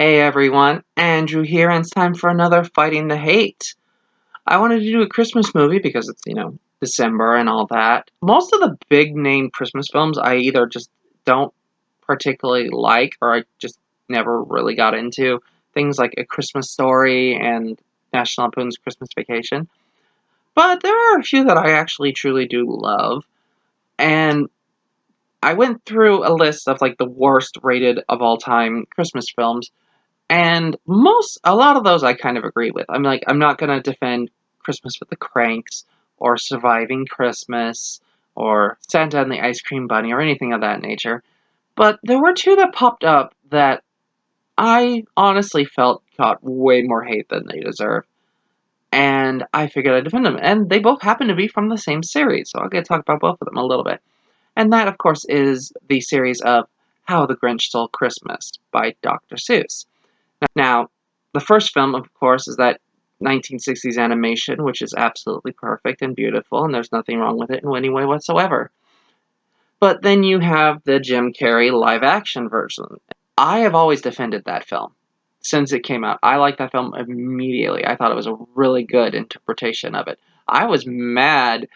Hey everyone, Andrew here, and it's time for another Fighting the Hate. I wanted to do a Christmas movie because it's, December and all that. Most of the big name Christmas films I either just don't particularly like or I just never really got into. Things like A Christmas Story and National Lampoon's Christmas Vacation. But there are a few that I actually truly do love. And I went through a list of like the worst rated of all time Christmas films. And a lot of those I kind of agree with. I'm not going to defend Christmas with the Cranks, or Surviving Christmas, or Santa and the Ice Cream Bunny, or anything of that nature. But there were two that popped up that I honestly felt got way more hate than they deserve. And I figured I'd defend them. And they both happen to be from the same series, so I'll get to talk about both of them a little bit. And that, of course, is the series of How the Grinch Stole Christmas by Dr. Seuss. Now, the first film, of course, is that 1960s animation, which is absolutely perfect and beautiful, and there's nothing wrong with it in any way whatsoever. But then you have the Jim Carrey live-action version. I have always defended that film since it came out. I liked that film immediately. I thought it was a really good interpretation of it. I was mad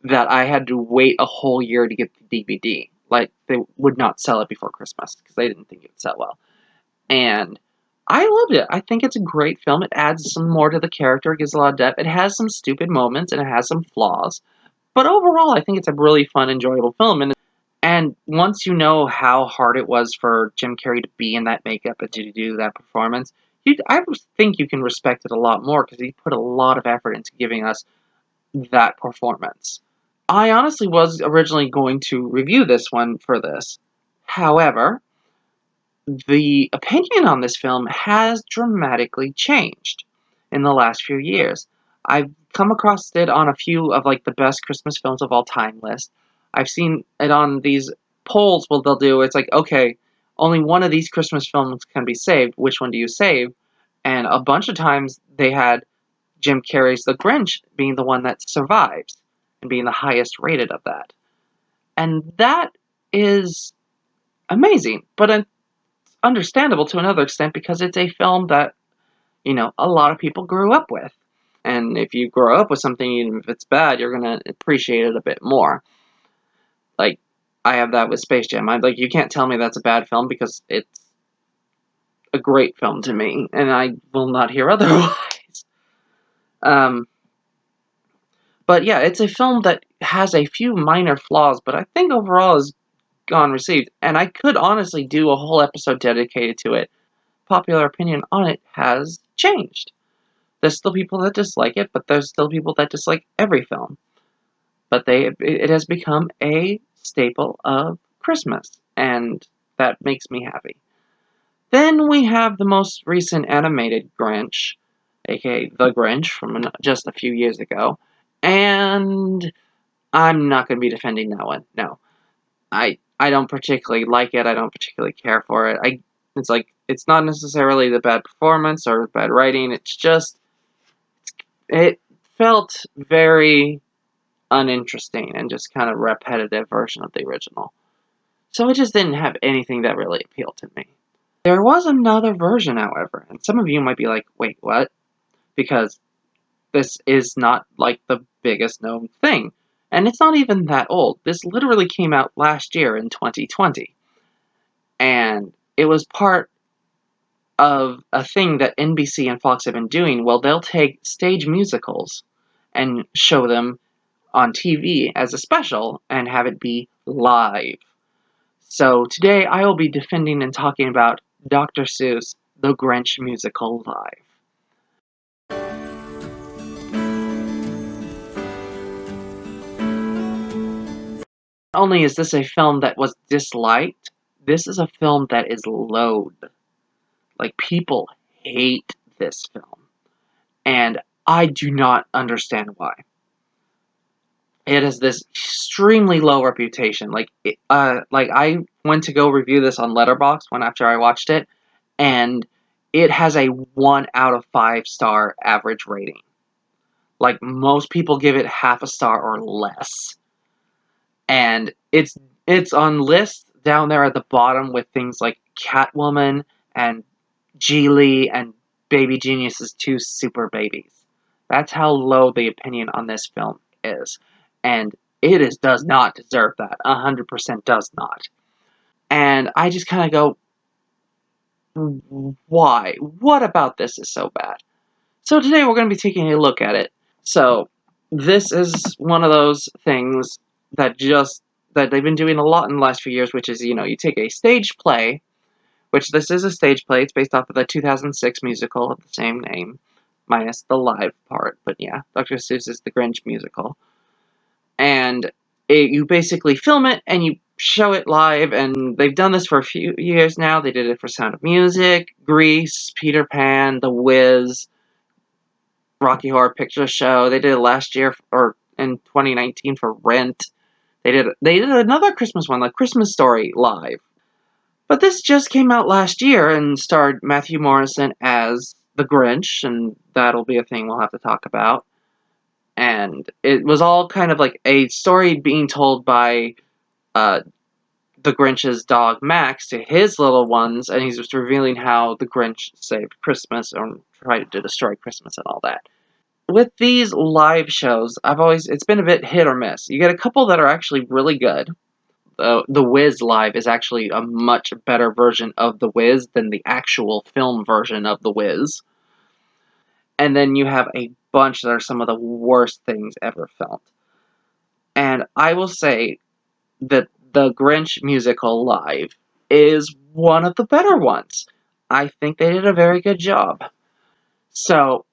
that I had to wait a whole year to get the DVD. Like, they would not sell it before Christmas because they didn't think it would sell well. And I loved it. I think it's a great film. It adds some more to the character. It gives a lot of depth. It has some stupid moments, and it has some flaws. But overall, I think it's a really fun, enjoyable film. And once you know how hard it was for Jim Carrey to be in that makeup and to do that performance, I think you can respect it a lot more because he put a lot of effort into giving us that performance. I honestly was originally going to review this one for this. However, the opinion on this film has dramatically changed in the last few years. I've come across it on a few of like the best Christmas films of all time list. I've seen it on these polls. What they'll do, it's like, okay, only one of these Christmas films can be saved. Which one do you save? And a bunch of times they had Jim Carrey's The Grinch being the one that survives and being the highest rated of that. And that is amazing, but understandable to another extent because it's a film that, a lot of people grew up with. And if you grow up with something, even if it's bad, you're going to appreciate it a bit more. Like, I have that with Space Jam. You can't tell me that's a bad film because it's a great film to me, and I will not hear otherwise. But yeah, it's a film that has a few minor flaws, but I think overall is gone received. And I could honestly do a whole episode dedicated to it. Popular opinion on it has changed. There's still people that dislike it, but there's still people that dislike every film. But it has become a staple of Christmas, and that makes me happy. Then we have the most recent animated Grinch, aka The Grinch, from just a few years ago, and I'm not going to be defending that one. No, I don't particularly like it. I don't particularly care for it. It's not necessarily the bad performance or bad writing. It's just it felt very uninteresting and just kind of repetitive version of the original. So it just didn't have anything that really appealed to me. There was another version, however, and some of you might be like, wait, what? Because this is not like the biggest known thing. And it's not even that old. This literally came out last year in 2020. And it was part of a thing that NBC and Fox have been doing. Well, they'll take stage musicals and show them on TV as a special and have it be live. So today I will be defending and talking about Dr. Seuss' The Grinch Musical Live. Not only is this a film that was disliked, this is a film that is loathed. Like, people hate this film. And I do not understand why. It has this extremely low reputation. I went to go review this on Letterboxd after I watched it, and it has a 1 out of 5 star average rating. Like, most people give it half a star or less. And it's on lists down there at the bottom with things like Catwoman and Geely and Baby Genius's two super babies. That's how low the opinion on this film is. And does not deserve that. 100% does not. And I just kind of go, why? What about this is so bad? So today we're going to be taking a look at it. So this is one of those things that they've been doing a lot in the last few years, which is, you take a stage play, which this is a stage play. It's based off of the 2006 musical of the same name, minus the live part. But yeah, Dr. Seuss is the Grinch musical. And you basically film it and you show it live, and they've done this for a few years now. They did it for Sound of Music, Grease, Peter Pan, The Wiz, Rocky Horror Picture Show. They did it last year, or in 2019 for Rent. They did another Christmas one, like Christmas Story, live. But this just came out last year and starred Matthew Morrison as the Grinch, and that'll be a thing we'll have to talk about. And it was all kind of like a story being told by the Grinch's dog Max to his little ones, and he's just revealing how the Grinch saved Christmas or tried to destroy Christmas and all that. With these live shows, it's been a bit hit or miss. You get a couple that are actually really good. The Wiz live is actually a much better version of The Wiz than the actual film version of The Wiz. And then you have a bunch that are some of the worst things ever filmed. And I will say that the Grinch musical live is one of the better ones. I think they did a very good job. So,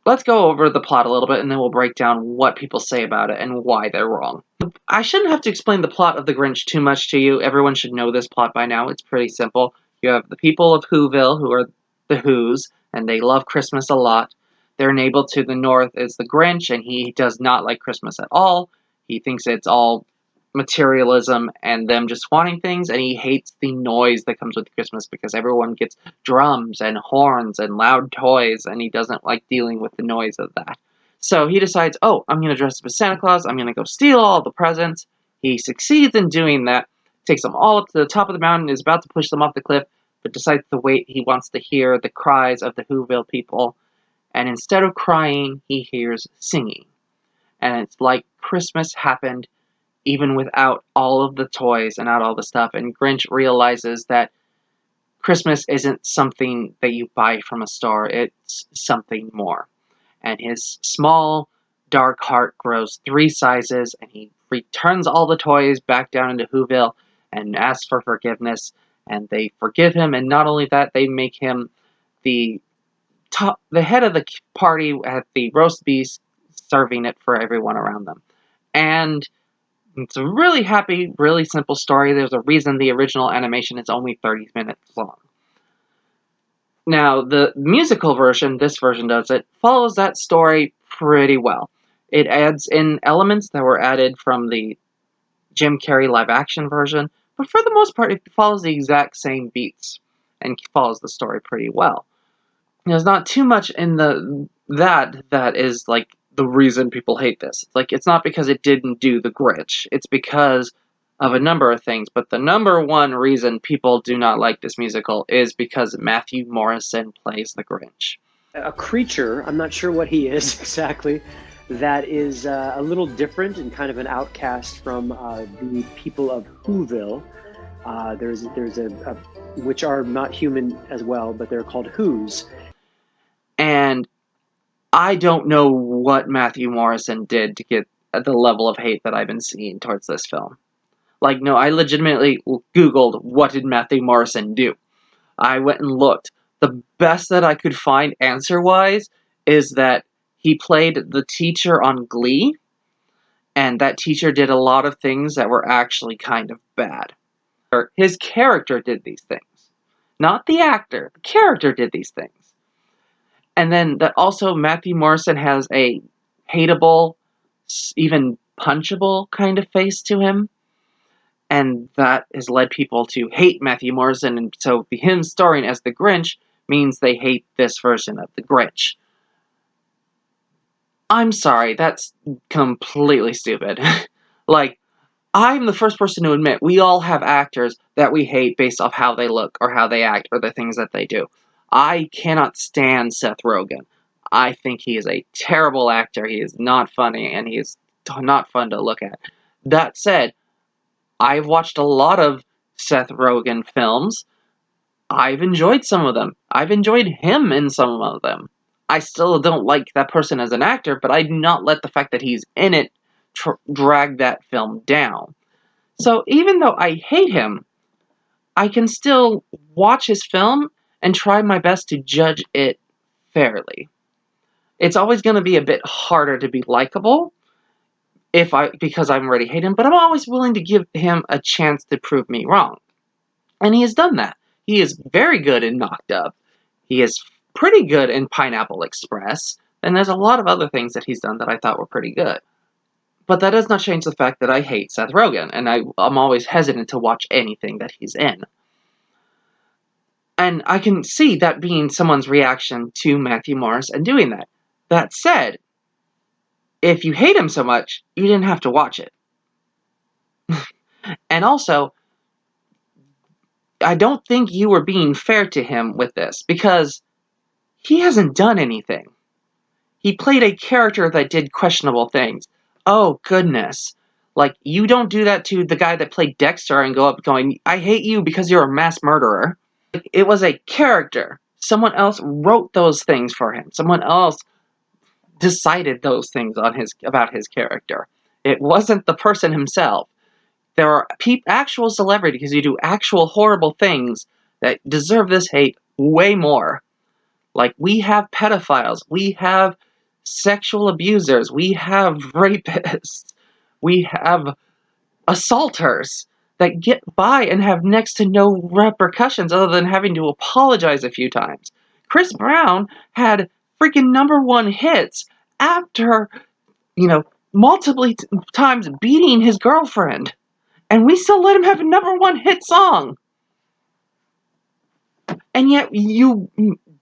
let's go over the plot a little bit, and then we'll break down what people say about it and why they're wrong. I shouldn't have to explain the plot of The Grinch too much to you. Everyone should know this plot by now. It's pretty simple. You have the people of Whoville, who are the Whos, and they love Christmas a lot. Their neighbor to the north is the Grinch, and he does not like Christmas at all. He thinks it's all materialism and them just wanting things, and he hates the noise that comes with Christmas because everyone gets drums and horns and loud toys, and he doesn't like dealing with the noise of that. So he decides, oh, I'm going to dress up as Santa Claus, I'm going to go steal all the presents. He succeeds in doing that, takes them all up to the top of the mountain, is about to push them off the cliff, but decides to wait. He wants to hear the cries of the Whoville people, and instead of crying, he hears singing. And it's like Christmas happened even without all of the toys and out all the stuff. And Grinch realizes that Christmas isn't something that you buy from a store, it's something more. And his small, dark heart grows 3 sizes, and he returns all the toys back down into Whoville and asks for forgiveness, and they forgive him, and not only that, they make him the head of the party at the roast beef, serving it for everyone around them. And it's a really happy, really simple story. There's a reason the original animation is only 30 minutes long. Now, the musical version, this version does it, follows that story pretty well. It adds in elements that were added from the Jim Carrey live-action version, but for the most part, it follows the exact same beats and follows the story pretty well. There's not too much in that is like the reason people hate this. It's not because it didn't do the Grinch. It's because of a number of things. But the number one reason people do not like this musical is because Matthew Morrison plays the Grinch. A creature, I'm not sure what he is exactly, that is a little different and kind of an outcast from the people of Whoville. There's a which are not human as well, but they're called Whos. And I don't know what Matthew Morrison did to get the level of hate that I've been seeing towards this film. No, I legitimately Googled, what did Matthew Morrison do? I went and looked. The best that I could find answer-wise is that he played the teacher on Glee, and that teacher did a lot of things that were actually kind of bad. His character did these things. Not the actor. The character did these things. And then that also Matthew Morrison has a hateable, even punchable kind of face to him. And that has led people to hate Matthew Morrison. And so him starring as the Grinch means they hate this version of the Grinch. I'm sorry, that's completely stupid. I'm the first person to admit we all have actors that we hate based off how they look or how they act or the things that they do. I cannot stand Seth Rogen. I think he is a terrible actor. He is not funny, and he is not fun to look at. That said, I've watched a lot of Seth Rogen films. I've enjoyed some of them. I've enjoyed him in some of them. I still don't like that person as an actor, but I do not let the fact that he's in it drag that film down. So even though I hate him, I can still watch his film and try my best to judge it fairly. It's always going to be a bit harder to be likable because I already hate him, but I'm always willing to give him a chance to prove me wrong. And he has done that. He is very good in Knocked Up. He is pretty good in Pineapple Express. And there's a lot of other things that he's done that I thought were pretty good. But that does not change the fact that I hate Seth Rogen, and I'm always hesitant to watch anything that he's in. And I can see that being someone's reaction to Matthew Morrison doing that. That said, if you hate him so much, you didn't have to watch it. And also, I don't think you were being fair to him with this, because he hasn't done anything. He played a character that did questionable things. Oh, goodness. Like, you don't do that to the guy that played Dexter and go up going, I hate you because you're a mass murderer. It was a character. Someone else wrote those things for him. Someone else decided those things about his character. It wasn't the person himself. There are actual celebrities who do actual horrible things that deserve this hate way more. Like, we have pedophiles. We have sexual abusers. We have rapists. We have assaulters that get by and have next to no repercussions other than having to apologize a few times. Chris Brown had freaking #1 hits after, multiple times beating his girlfriend. And we still let him have a #1 hit song. And yet you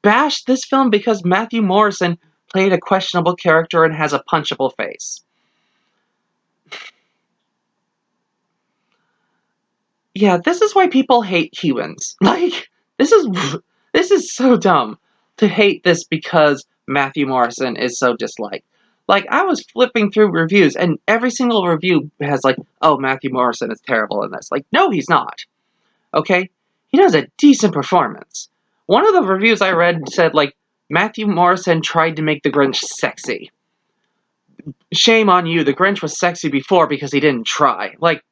bash this film because Matthew Morrison played a questionable character and has a punchable face. Yeah, this is why people hate humans. Like, this is so dumb to hate this because Matthew Morrison is so disliked. Like, I was flipping through reviews, and every single review has like, oh, Matthew Morrison is terrible in this. Like, no, he's not. Okay? He does a decent performance. One of the reviews I read said, like, Matthew Morrison tried to make the Grinch sexy. Shame on you, the Grinch was sexy before because he didn't try. Like,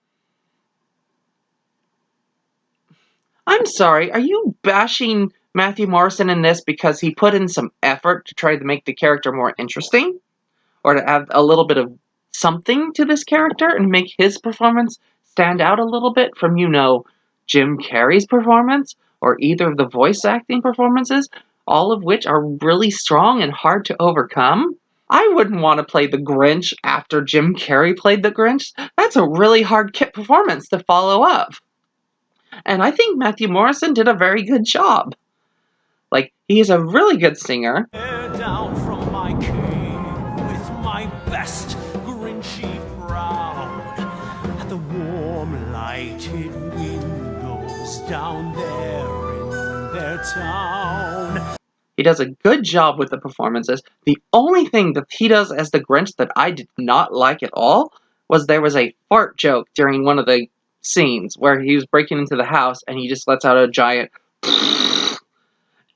I'm sorry, are you bashing Matthew Morrison in this because he put in some effort to try to make the character more interesting? Or to add a little bit of something to this character and make his performance stand out a little bit from, Jim Carrey's performance, or either of the voice acting performances, all of which are really strong and hard to overcome? I wouldn't want to play the Grinch after Jim Carrey played the Grinch. That's a really hard performance to follow up. And I think Matthew Morrison did a very good job. Like, he is a really good singer. Down from my cave with my best Grinchy frown at the warm lighted windows down there in their town. He does a good job with the performances. The only thing that he does as the Grinch that I did not like at all was there was a fart joke during one of the scenes where he was breaking into the house and he just lets out a giant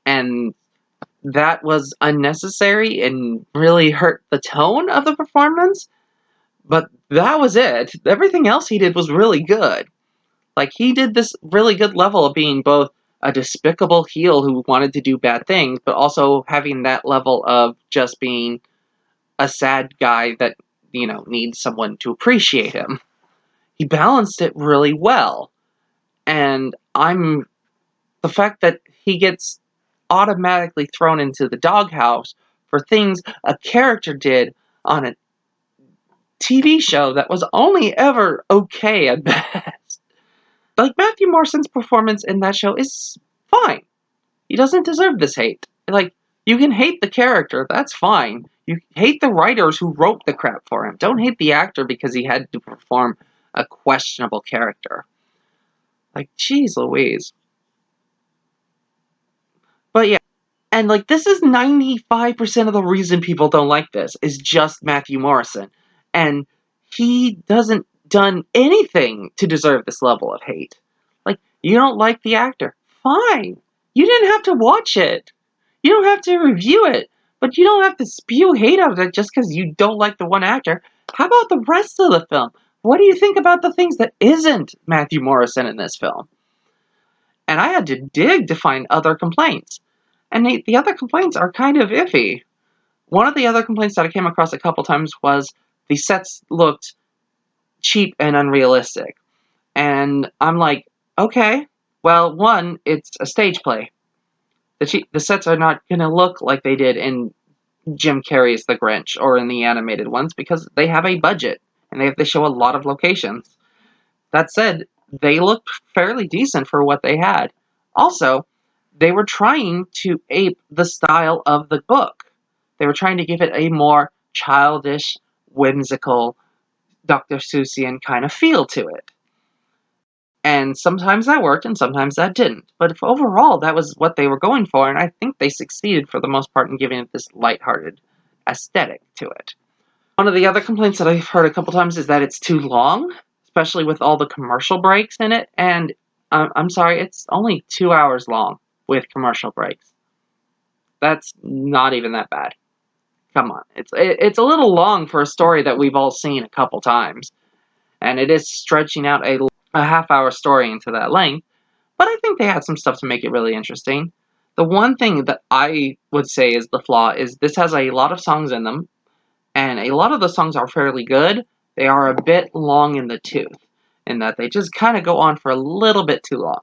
and that was unnecessary and really hurt the tone of the performance. But that was it. Everything else he did was really good. Like, he did this really good level of being both a despicable heel who wanted to do bad things, but also having that level of just being a sad guy that, needs someone to appreciate him. He balanced it really well. And the fact that he gets automatically thrown into the doghouse for things a character did on a TV show that was only ever okay at best. Like, Matthew Morrison's performance in that show is fine. He doesn't deserve this hate. Like, you can hate the character, that's fine. You hate the writers who wrote the crap for him. Don't hate the actor because he had to perform a questionable character. Like, geez Louise. But yeah, and like this is 95% of the reason people don't like this is just Matthew Morrison. And he doesn't done anything to deserve this level of hate. Like, you don't like the actor. Fine. You didn't have to watch it. You don't have to review it. But you don't have to spew hate out of it just because you don't like the one actor. How about the rest of the film? What do you think about the things that isn't Matthew Morrison in this film? And I had to dig to find other complaints. And the other complaints are kind of iffy. One of the other complaints that I came across a couple times was the sets looked cheap and unrealistic. And I'm like, okay, well, one, it's a stage play. The sets are not going to look like they did in Jim Carrey's The Grinch or in the animated ones because they have a budget and they have to show a lot of locations. That said, they looked fairly decent for what they had. Also, they were trying to ape the style of the book. They were trying to give it a more childish, whimsical, Dr. Seussian kind of feel to it. And sometimes that worked and sometimes that didn't. But if overall that was what they were going for, and I think they succeeded for the most part in giving it this lighthearted aesthetic to it. One of the other complaints that I've heard a couple times is that it's too long, especially with all the commercial breaks in it. And I'm sorry, it's only 2 hours long with commercial breaks. That's not even that bad. Come on, it's a little long for a story that we've all seen a couple times, and it is stretching out a half-hour story into that length. But I think they had some stuff to make it really interesting. The one thing that I would say is the flaw is this has a lot of songs in them, and a lot of the songs are fairly good. They are a bit long in the tooth, in that they just kind of go on for a little bit too long.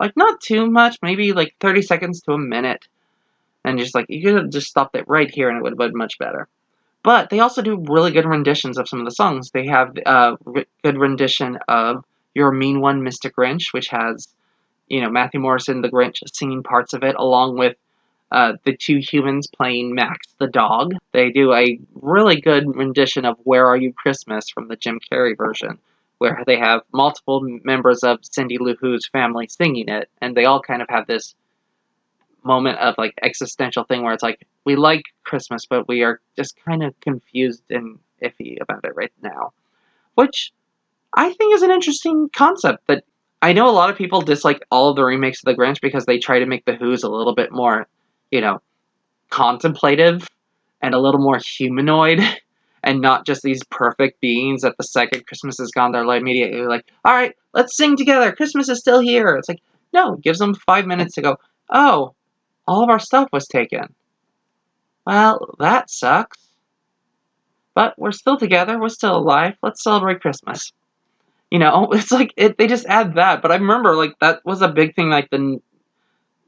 Like, not too much, maybe like 30 seconds to a minute. And just like, you could have just stopped it right here and it would have been much better. But they also do really good renditions of some of the songs. They have a good rendition of You're a Mean One, Mr. Grinch, which has, Matthew Morrison, the Grinch, singing parts of it, along with the two humans playing Max the dog. They do a really good rendition of Where Are You Christmas from the Jim Carrey version, where they have multiple members of Cindy Lou Who's family singing it, and they all kind of have this moment of like existential thing where it's like, we like Christmas, but we are just kind of confused and iffy about it right now. Which I think is an interesting concept that I know a lot of people dislike all of the remakes of The Grinch because they try to make the Who's a little bit more, contemplative and a little more humanoid and not just these perfect beings that the second Christmas is gone, they're immediately like, all right, let's sing together. Christmas is still here. It's like, no, it gives them 5 minutes to go, oh, all of our stuff was taken. Well, that sucks. But we're still together. We're still alive. Let's celebrate Christmas. It's like, they just add that. But I remember, like, that was a big thing, like, the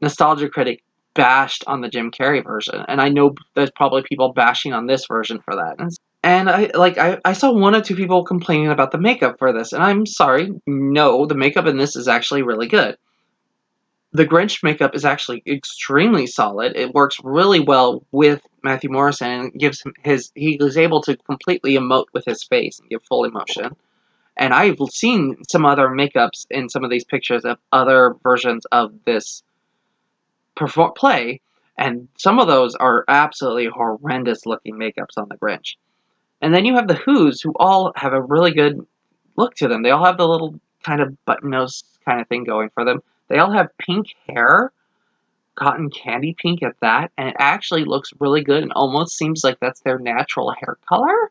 Nostalgia Critic bashed on the Jim Carrey version. And I know there's probably people bashing on this version for that. And I saw one or two people complaining about the makeup for this. And I'm sorry. No, the makeup in this is actually really good. The Grinch makeup is actually extremely solid. It works really well with Matthew Morrison and gives him he was able to completely emote with his face and give full emotion. And I've seen some other makeups in some of these pictures of other versions of this play, and some of those are absolutely horrendous looking makeups on the Grinch. And then you have the Who's, who all have a really good look to them. They all have the little kind of button nose kind of thing going for them. They all have pink hair, cotton candy pink at that, and it actually looks really good and almost seems like that's their natural hair color,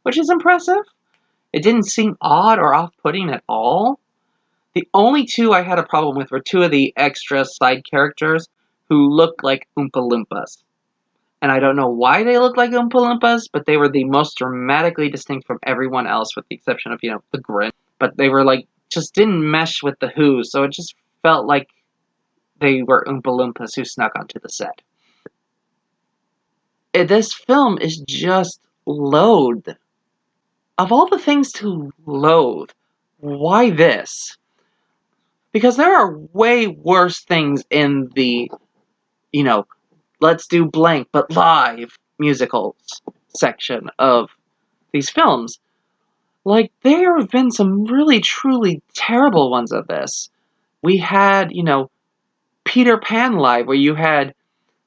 which is impressive. It didn't seem odd or off-putting at all. The only two I had a problem with were two of the extra side characters who looked like Oompa Loompas. And I don't know why they looked like Oompa Loompas, but they were the most dramatically distinct from everyone else with the exception of, the Grinch. But they were like, just didn't mesh with the Who, so it just felt like they were Oompa Loompas who snuck onto the set. This film is just loathed. Of all the things to loathe, why this? Because there are way worse things in the, let's do blank but live musicals section of these films. Like, there have been some really, truly terrible ones of this. We had, Peter Pan Live, where you had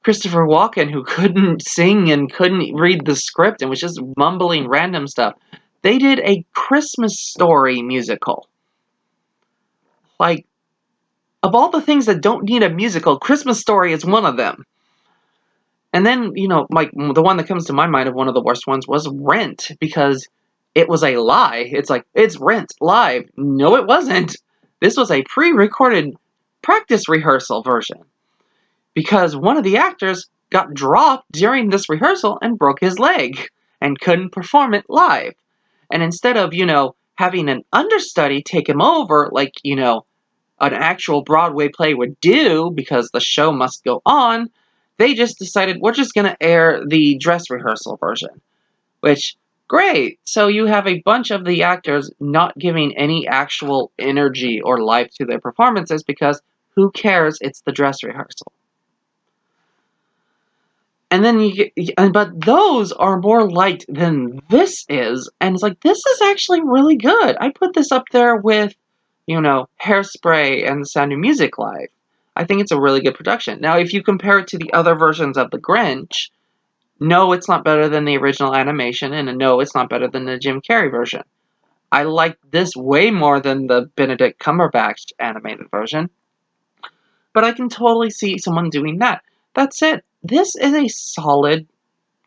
Christopher Walken, who couldn't sing and couldn't read the script and was just mumbling random stuff. They did a Christmas Story musical. Like, of all the things that don't need a musical, Christmas Story is one of them. And then, like, the one that comes to my mind of one of the worst ones was Rent, because it was a lie. It's like, it's Rent live. No, it wasn't. This was a pre-recorded practice rehearsal version. Because one of the actors got dropped during this rehearsal and broke his leg and couldn't perform it live. And instead of, having an understudy take him over like, an actual Broadway play would do, because the show must go on, they just decided, we're just going to air the dress rehearsal version. Which, great! So you have a bunch of the actors not giving any actual energy or life to their performances, because who cares? It's the dress rehearsal. And then but those are more liked than this is, and it's like, this is actually really good. I put this up there with, Hairspray and The Sound of Music Live. I think it's a really good production. Now, if you compare it to the other versions of The Grinch, no, it's not better than the original animation, and no, it's not better than the Jim Carrey version. I like this way more than the Benedict Cumberbatch animated version, but I can totally see someone doing that. That's it. This is a solid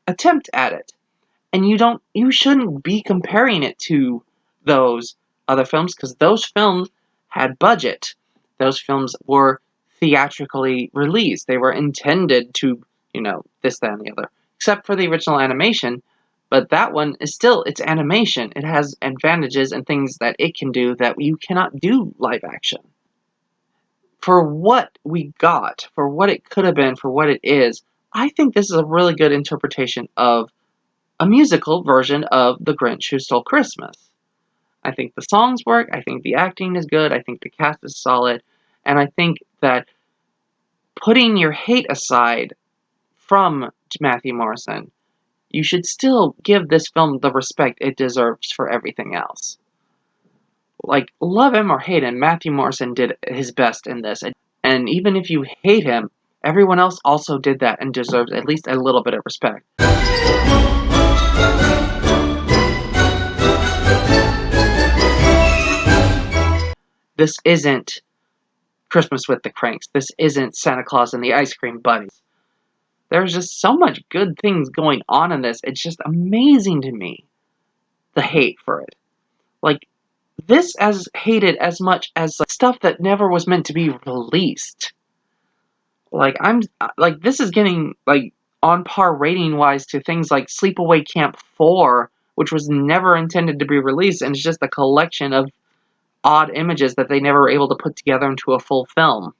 attempt at it. And you shouldn't be comparing it to those other films, because those films had budget. Those films were theatrically released. They were intended to, this, that, and the other. Except for the original animation, but that one is still, it's animation. It has advantages and things that it can do that you cannot do live action. For what we got, for what it could have been, for what it is, I think this is a really good interpretation of a musical version of The Grinch Who Stole Christmas. I think the songs work, I think the acting is good, I think the cast is solid, and I think that putting your hate aside from Matthew Morrison, you should still give this film the respect it deserves for everything else. Like, love him or hate him, Matthew Morrison did his best in this. And even if you hate him, everyone else also did that and deserves at least a little bit of respect. This isn't Christmas with the Cranks. This isn't Santa Claus and the Ice Cream Bunnies. There's just so much good things going on in this. It's just amazing to me, the hate for it. Like, this as hated as much as stuff that never was meant to be released. Like, this is getting, on par rating-wise to things like Sleepaway Camp 4, which was never intended to be released, and it's just a collection of odd images that they never were able to put together into a full film.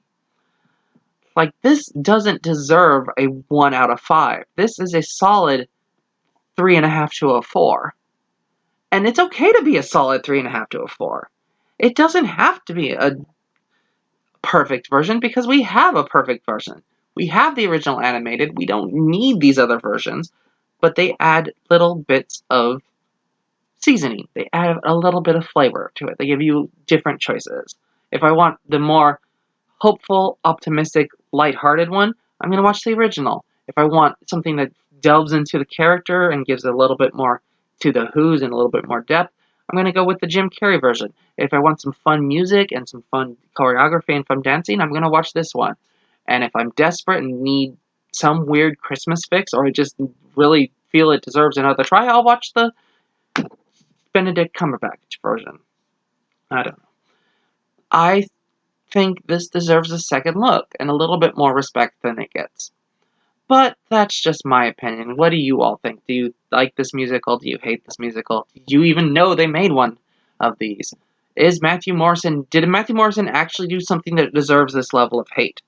Like, this doesn't deserve a 1 out of 5. This is a solid 3.5 to a 4. And it's okay to be a solid 3.5 to a 4. It doesn't have to be a perfect version, because we have a perfect version. We have the original animated. We don't need these other versions, but they add little bits of seasoning. They add a little bit of flavor to it. They give you different choices. If I want the more hopeful, optimistic, lighthearted one, I'm going to watch the original. If I want something that delves into the character and gives a little bit more to the Who's and a little bit more depth, I'm going to go with the Jim Carrey version. If I want some fun music and some fun choreography and fun dancing, I'm going to watch this one. And if I'm desperate and need some weird Christmas fix, or I just really feel it deserves another try, I'll watch the Benedict Cumberbatch version. I don't know. I think this deserves a second look and a little bit more respect than it gets. But that's just my opinion. What do you all think? Do you like this musical? Do you hate this musical? Do you even know they made one of these? Did Matthew Morrison actually do something that deserves this level of hate?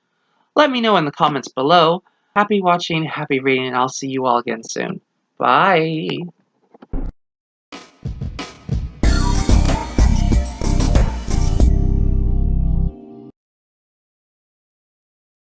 Let me know in the comments below. Happy watching, happy reading, and I'll see you all again soon. Bye!